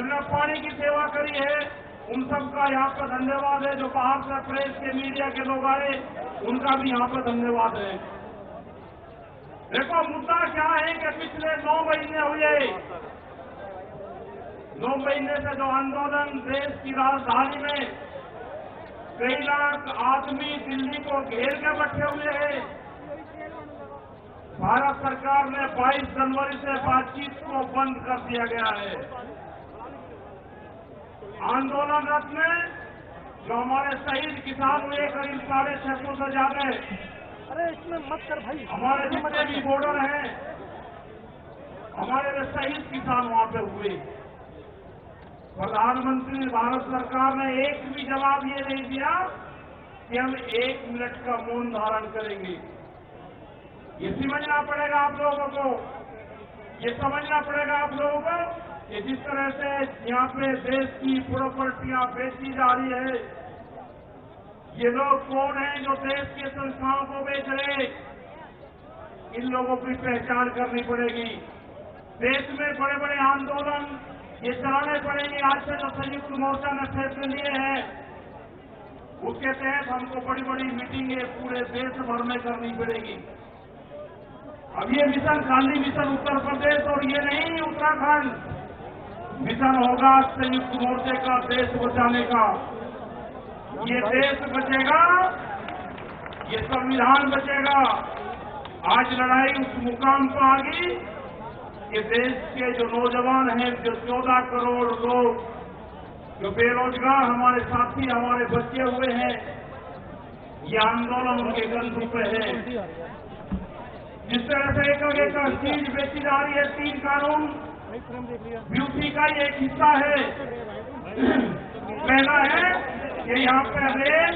जिन्होंने पानी की सेवा करी है, उन सबका यहाँ पर धन्यवाद है। जो बाहर से प्रेस के मीडिया के लोग आए, उनका भी यहाँ पर धन्यवाद है। देखो मुद्दा क्या है कि पिछले 9 महीने हुए, 9 महीने से जो आंदोलन देश की राजधानी में कई लाख आदमी दिल्ली को घेर के बैठे हुए हैं। भारत सरकार ने 22 जनवरी से बातचीत को बंद कर दिया गया है। आंदोलनरत में जो हमारे शहीद किसान हुए करीब 650 से ज्यादा, अरे इसमें मत कर भाई, हमारे जितने भी बॉर्डर हैं, हमारे शहीद किसान वहां पे हुए। प्रधानमंत्री भारत सरकार ने एक भी जवाब ये नहीं दिया कि हम 1 मिनट का मौन धारण करेंगे। ये समझना पड़ेगा आप लोगों को, ये समझना पड़ेगा आप लोगों को कि जिस तरह से यहाँ पे देश की प्रॉपर्टियां बेची जा रही है, ये लोग कौन हैं जो देश के संस्थाओं को बेच रहे, इन लोगों की पहचान करनी पड़ेगी। देश में बड़े बड़े आंदोलन ये चलाने पड़ेंगे। आज से जो संयुक्त मोर्चा ने फैसले लिए हैं, उसके तहत हमको बड़ी बड़ी मीटिंगें पूरे देश भर में करनी पड़ेगी। अब ये मिशन गांधी मिशन उत्तर प्रदेश और ये नहीं उत्तराखंड, मिशन होगा संयुक्त मोर्चे का देश बचाने का। ये देश बचेगा, ये संविधान बचेगा। आज लड़ाई उस मुकाम पर आ गई कि देश के जो नौजवान हैं, जो 14 करोड़ लोग जो बेरोजगार हमारे साथी, हमारे बच्चे हुए हैं, ये आंदोलन उनके कंधों पे है। जिस तरह से एक चीज बेची जा रही है, 3 कानून ब्यूटी का ही एक हिस्सा है। पहला है कि यहाँ पे रेल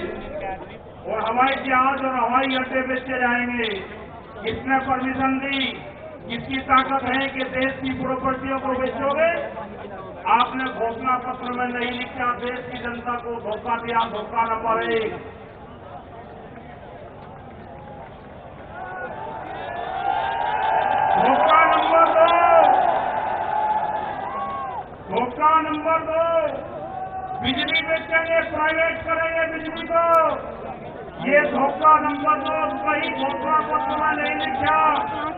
और हवाई जहाज और हवाई अड्डे बेचे जाएंगे। इसने परमिशन दी, इसकी ताकत है कि देश की प्रॉपर्टियों को बेचोगे। आपने घोषणा पत्र में नहीं लिखा, देश की जनता को धोखा दिया, धोखा न पड़े। धोखा नंबर 2, बिजली बेचेंगे, प्राइवेट करेंगे बिजली को। ये धोखा नंबर 2, कहीं घोषणा पत्र में नहीं लिखा।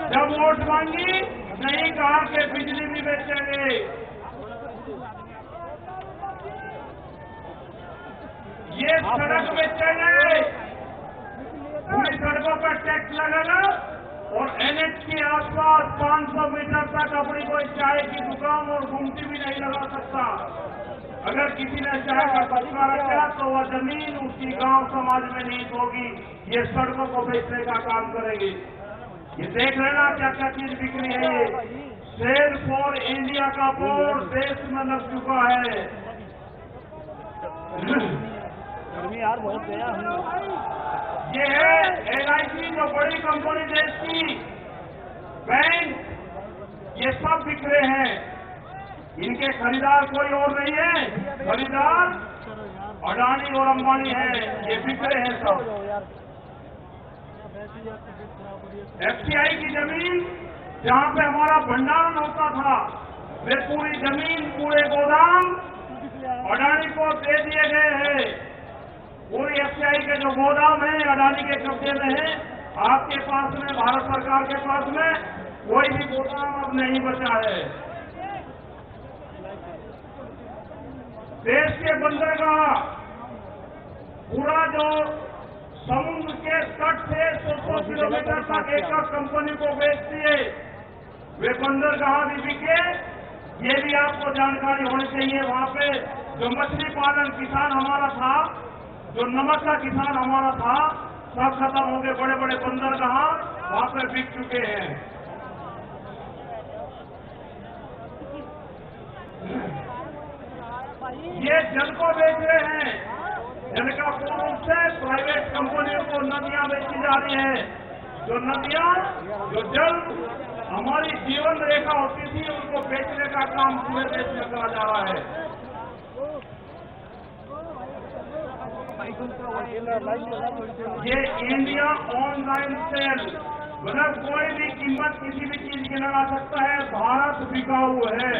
जब वोट मांगी नहीं कहा कि बिजली भी बेचेंगे। ये सड़क बेचेंगे, पूरी सड़कों पर टैक्स लगेगा और एनएच के आसपास 500 मीटर तक अपनी कोई चाय की दुकान और गुमटी भी नहीं लगा सकता। अगर किसी ने चाय का बचका रखा तो वह जमीन उसकी गांव समाज में नहीं होगी। ये सड़कों को बेचने का काम करेंगे। ये देख लेना क्या क्या चीज बिक रही है। ये सेल फॉर इंडिया का बोर्ड देश में लग चुका है। यार बहुत गया। ये है LIC, जो बड़ी कंपनी देश की, बैंक, ये सब बिखरे हैं। इनके खरीदार कोई और नहीं है, खरीदार अडानी और अंबानी है। ये बिखरे हैं सब। FCI की जमीन जहाँ पे हमारा भंडारण होता था, वे पूरी जमीन, पूरे गोदाम अडानी को दे दिए गए हैं। पूरी FCI के जो गोदाम है अडानी के कब्जे में है। आपके पास में, भारत सरकार के पास में कोई भी गोदाम अब नहीं बचा है। देश के बंदरगाह, पूरा जो समुद्र के तट से 100 किलोमीटर तक एक कंपनी को बेचती है, वे बंदरगाह भी बिके। ये भी आपको जानकारी होनी चाहिए। वहाँ पे जो मछली पालन किसान हमारा था, जो नमक का किसान हमारा था, सब खत्म हो गए। बड़े बड़े बंदरगाह वहाँ पे बिक चुके हैं। ये जल को बेच रहे हैं। जल का पूर्ण रूप से प्राइवेट कंपनियों को नदियां बेची जा रही है। जो नदियां, जो जल हमारी जीवन रेखा होती थी, उनको बेचने का काम पूरे देश में करा जा रहा है। ये इंडिया ऑनलाइन सेल मतलब कोई भी कीमत किसी भी चीज की लगा सकता है। भारत बिकाऊ है,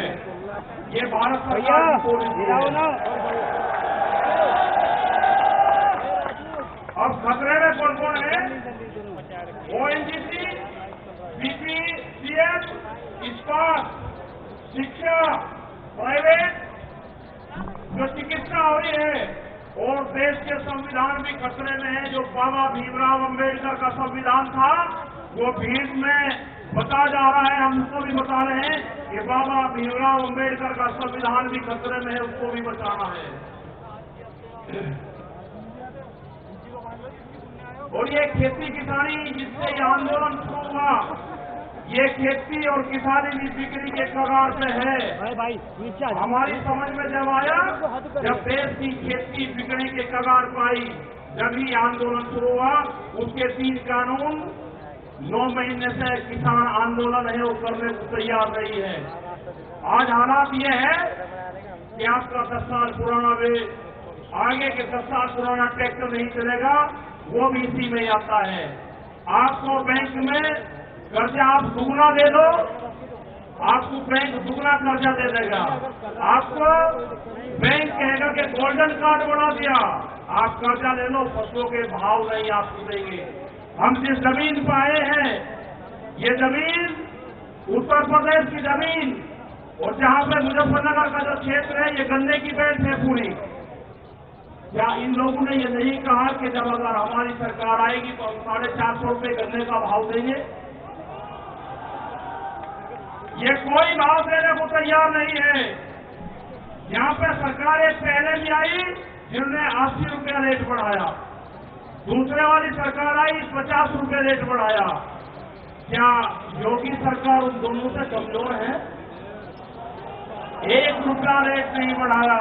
ये भारत सरकार की पॉलिसी है। अब खतरे में कौन कौन है? ओएनजीसी, बीपीसीएल, इस्पात, शिक्षा, प्राइवेट जो चिकित्सा हो रही है, और देश के संविधान भी खतरे में है। जो बाबा भीमराव अंबेडकर का संविधान था, वो भीड़ में बता जा रहा है, हम उसको भी बता रहे हैं कि बाबा भीमराव अंबेडकर का संविधान भी खतरे में है, उसको भी बचाना है। और ये खेती किसानी जिससे ये आंदोलन शुरू हुआ, ये खेती और किसानी भी बिक्री के कगार पे है। भाई हमारी समझ में जब आया, जब देश की खेती बिकने के कगार पाई, जब ही आंदोलन शुरू हुआ। उसके 3 कानून 9 महीने से किसान आंदोलन है वो करने को तैयार नहीं है। आज हालात ये है कि आपका 10 साल पुराना आगे के 10 साल पुराना ट्रैक्टर नहीं चलेगा, वो भी इसी में आता है। आपको बैंक में कर्जा आप दुगना दे दो, आपको बैंक दुगना कर्जा दे देगा। आपको बैंक कहेगा कि गोल्डन कार्ड बना दिया, आप कर्जा ले लो, फसलों के भाव नहीं आपको देंगे। हम जिस जमीन पर आए हैं, ये जमीन उत्तर प्रदेश की जमीन, और जहां पे मुजफ्फरनगर का जो क्षेत्र है, ये गन्ने की बेल्ट है पूरी। क्या इन लोगों ने ये नहीं कहा कि जब अगर हमारी सरकार आएगी तो हम 450 रुपये गन्ने का भाव देंगे? ये कोई भाव देने को तैयार नहीं है। यहाँ पे सरकारें पहले भी आई जिन्होंने 80 रुपया रेट बढ़ाया, दूसरे वाली सरकार आई 50 रुपये रेट बढ़ाया। क्या योगी सरकार उन दोनों से कमजोर है? 1 रुपया रेट नहीं बढ़ाया।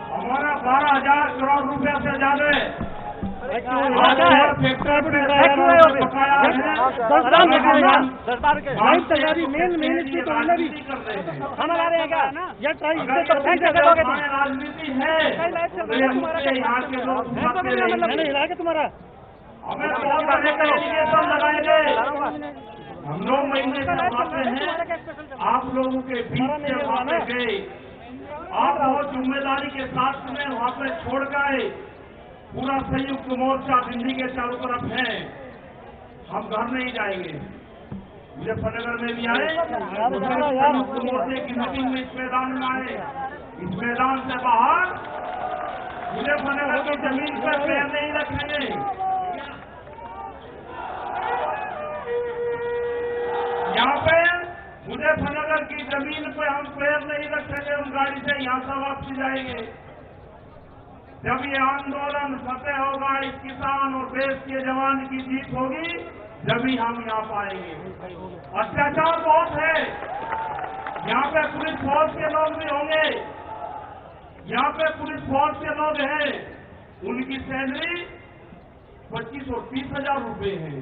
हमारा 12,000 करोड़ रुपया से ज्यादा राजनीति है। तुम्हारा हमें एलिगेशन लगाएंगे। हम 9 महीने से आते हैं, आप लोगों के बीच से वहां पे गए, आप बहुत जिम्मेदारी के साथ में वहां पे छोड़ गए। पूरा संयुक्त मोर्चा दिल्ली के चारों तरफ है, हम घर नहीं जाएंगे। मुजफ्फरनगर में भी आए, संयुक्त मोर्चे की मीटिंग में इस मैदान में आए। इस मैदान से बाहर मुजफ्फरनगर की जमीन पर पैर नहीं रखेंगे। यहाँ पे मुजफ्फरनगर की जमीन पे हम पैर नहीं रखेंगे, हम गाड़ी से यहाँ से वापसी जाएंगे। जब ये आंदोलन फतेह होगा, इस किसान और देश के जवान की जीत होगी, जब ही हम यहाँ पाएंगे। अत्याचार बहुत है, यहाँ पे पुलिस फोर्स के लोग भी होंगे, यहाँ पे पुलिस फोर्स के लोग हैं, उनकी सैलरी 25 और 30 हजार रुपये है।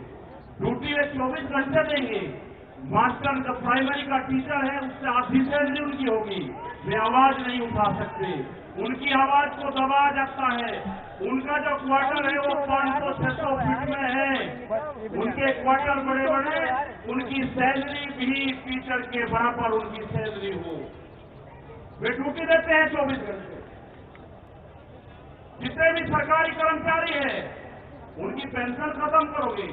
ड्यूटी में 24 घंटे देंगे। मास्टर जो प्राइमरी का टीचर है, उससे आधी सैलरी उनकी होगी। वे आवाज नहीं उठा सकते, उनकी आवाज को दबाया जाता है। उनका जो क्वार्टर है वो 500-600 फीट में है। उनके क्वार्टर बड़े बड़े, उनकी सैलरी भी टीचर के बराबर उनकी सैलरी हो। वे ड्यूटी देते हैं 24 घंटे। जितने भी सरकारी कर्मचारी हैं, उनकी पेंशन खत्म करोगे।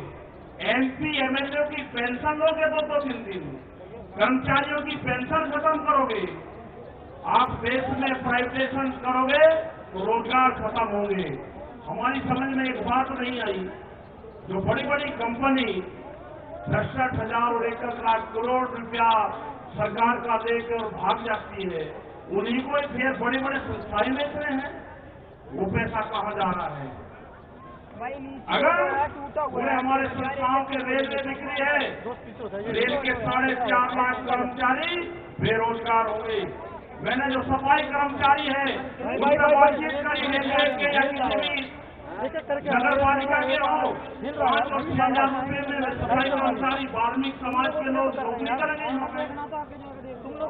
एमपी एमएलए की पेंशन लोगे 2-3 दिन, कर्मचारियों की पेंशन खत्म करोगे। आप देश में प्राइवेटाइजेशन करोगे तो रोजगार खत्म होंगे। हमारी समझ में एक बात नहीं आई, जो बड़ी बड़ी कंपनी 67,000 और 1 लाख करोड़ रुपया सरकार का देकर भाग जाती है, उन्हीं को फिर बड़े बड़े संस्थाएं बेच रहे हैं। वो पैसा कहाँ जा रहा है? अगर पूरे हमारे संस्थाओं के रेल में बिक्री है, रेल के 4.5 लाख कर्मचारी बेरोजगार होंगे। मैंने जो सफाई कर्मचारी है उनसे बातचीत करी, रेलवे के या किसी भी नगर पालिका के हो, 5 और 6 हजार रुपये में सफाई कर्मचारी वाल्मीकि समाज के लोग नौकरी करेंगे। यहाँ पे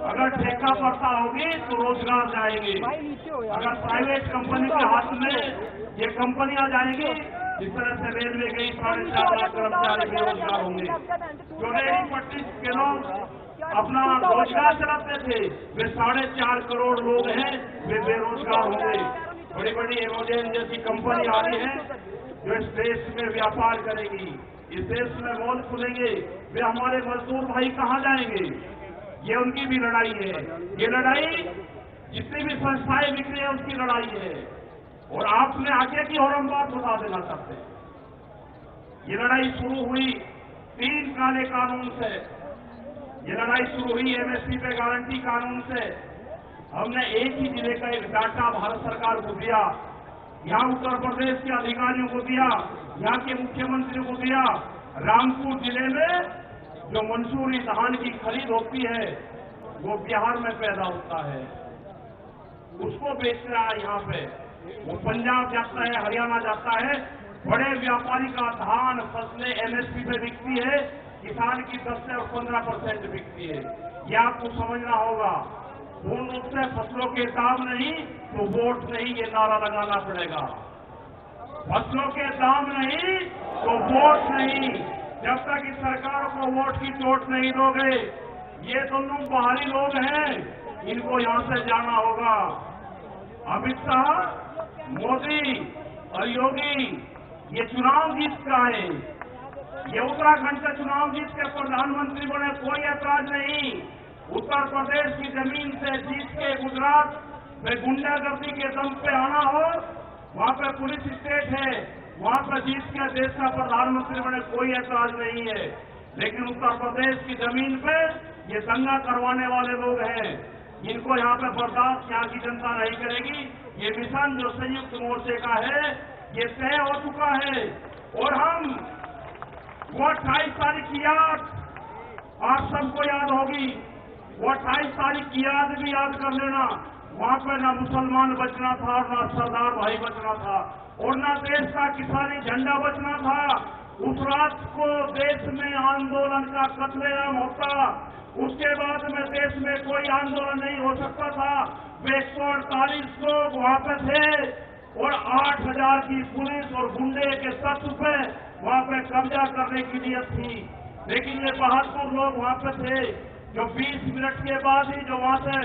अगर ठेका पड़ता होगी तो रोजगार जाएंगे। अगर प्राइवेट कंपनी के हाथ में ये कंपनियां जाएंगी जिस तरह से रेलवे गई 4.5 लाख कर्मचारी बेरोजगार होंगे। जो रेहड़ी पटरी के लोग अपना रोजगार चलाते थे, वे 4.5 करोड़ लोग हैं, वे बेरोजगार होंगे। बड़ी बड़ी एमोजेन जैसी कंपनी आ रही है जो इस देश में व्यापार करेगी, इस देश में मॉल खुलेंगे, वे हमारे मजदूर भाई कहाँ जाएंगे? ये उनकी भी लड़ाई है। ये लड़ाई जितनी भी संस्थाएं बिक रही है उसकी लड़ाई है। और आपने आगे की और हम बात बता देना चाहते हैं। ये लड़ाई शुरू हुई 3 काले कानून से। ये लड़ाई शुरू हुई एमएसपी पे गारंटी कानून से। हमने एक ही जिले का एक डाटा भारत सरकार को दिया, यहाँ उत्तर प्रदेश के अधिकारियों को दिया, यहाँ के मुख्यमंत्री को दिया। रामपुर जिले में जो मंसूरी धान की खरीद होती है वो बिहार में पैदा होता है, उसको बेच रहा है यहाँ पे। वो पंजाब जाता है, हरियाणा जाता है। बड़े व्यापारी का धान फसलें एमएसपी पे बिकती है, किसान की 10 से 15% बिकती है। ये आपको समझना होगा। पूर्ण रूप से फसलों के दाम नहीं तो वोट नहीं, ये नारा लगाना पड़ेगा। फसलों के दाम नहीं तो वोट नहीं। जब तक इस सरकार को वोट की चोट नहीं दोगे, ये दोनों बाहरी लोग हैं, इनको यहां से जाना होगा। अमित शाह, मोदी और योगी ये चुनाव जीत का है। ये उत्तराखंड से चुनाव जीत के प्रधानमंत्री बने, कोई ऐतराज नहीं। उत्तर प्रदेश की जमीन से जीत के गुजरात में गुंडागर्दी के दम पे आना हो, वहां पे पुलिस स्टेट है, वहां पर जीत के देश का प्रधानमंत्री बने, कोई ऐतराज नहीं है। लेकिन उत्तर प्रदेश की जमीन पे ये दंगा करवाने वाले लोग हैं, इनको यहाँ पे बर्दाश्त यहाँ की जनता नहीं करेगी। ये मिशन जो संयुक्त मोर्चे का है ये तय हो चुका है। और हम वो 28 तारीख की याद आप सबको याद होगी। वो 28 तारीख की याद भी याद कर लेना। वहां पर ना मुसलमान बचना था, ना सरदार भाई बचना था, और ना देश का किसानी झंडा बचना था। उस रात को देश में आंदोलन का कत्लेआम होता, उसके बाद में देश में कोई आंदोलन नहीं हो सकता था। वे 148 लोग वहां पे थे और 8000 की पुलिस और गुंडे के तत्व पे वहां पे कब्जा करने की नीयत थी। लेकिन ये 72 लोग वहां पे थे जो 20 मिनट के बाद ही जो वहां से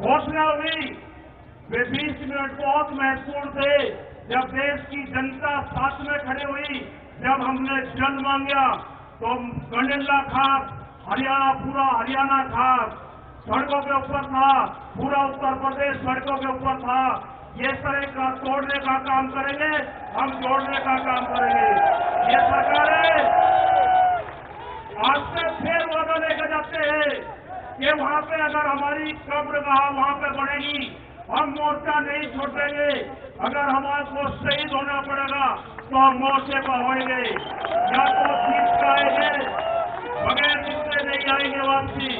घोषणा हुई, वे 20 मिनट बहुत महत्वपूर्ण थे। जब देश की जनता साथ में खड़ी हुई, जब हमने जल मांगा तो गंडेला खाक, हरियाणा पूरा हरियाणा खाक सड़कों के ऊपर था, पूरा उत्तर प्रदेश सड़कों के ऊपर था। ये तरह का तोड़ने का काम करेंगे, हम जोड़ने का काम करेंगे। ये सरकारें आज से फिर वादा लेकर जाते हैं कि वहां पे अगर हमारी कब्रगाह वहां पे बनेगी, हम मोर्चा नहीं छोड़ेंगे। अगर हमारे को शहीद होना पड़ेगा तो हम मोर्चे पर होंगे, या तो जीत पाएंगे, बगैर जीते नहीं आएंगे वापसी।